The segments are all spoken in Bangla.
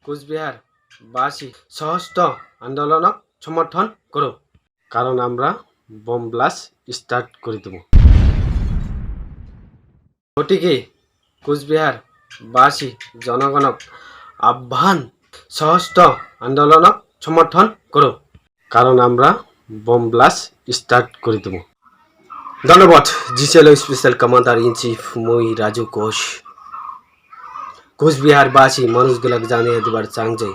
কোচবিহার বাসী সশস্ত্র আন্দোলনক সমর্থন করো, কারণ আমরা বম ব্লাস্ট স্টার্ট করে দেব। গতিকে কোচবিহার বাসী জনগণক আহ্বান, সশস্ত্র আন্দোলনক সমর্থন করো, কারণ আমরা বম ব্লাস্ট স্টার্ট করে দেব। ধন্যবাদ। Giselle special commander in chief মই রাজু ঘোষ কোচবিহারবাসী মানুষগুলোকে জানিয়ে দেবার চান যে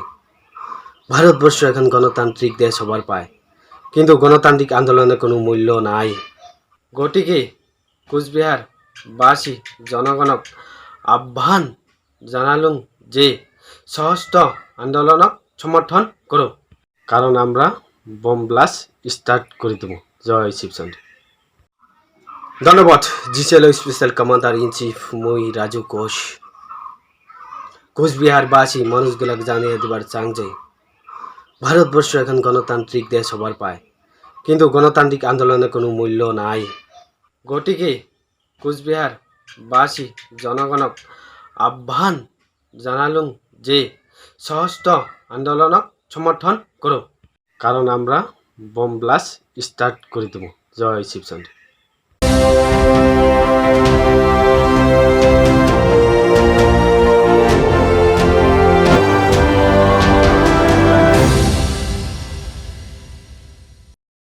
ভারতবর্ষ এখন গণতান্ত্রিক দেশ হবার পায়, কিন্তু গণতান্ত্রিক আন্দোলনের কোনো মূল্য নাই। গতিকে কোচবিহারবাসী জনগণক আহ্বান জানালুম যে সশস্ত্র আন্দোলনক সমর্থন করো, কারণ আমরা বম ব্লাস্ট স্টার্ট করে দেব। জয় শিবচন্দ্র। ধন্যবাদ। Giselle special commander in chief মই রাজু ঘোষ কোচবিহারবাসী মানুষগুলোকে জানিয়ে দেবার চান যে ভারতবর্ষ এখন গণতান্ত্রিক দেশ হবার পায়, কিন্তু গণতান্ত্রিক আন্দোলনের কোনো মূল্য নাই। গতিকে কোচবিহারবাসী জনগণক আহ্বান জানালুম যে সশস্ত্র আন্দোলনক সমর্থন করো, কারণ আমরা বম ব্লাস্ট স্টার্ট করে দেব। জয় শিবচন্দ্র।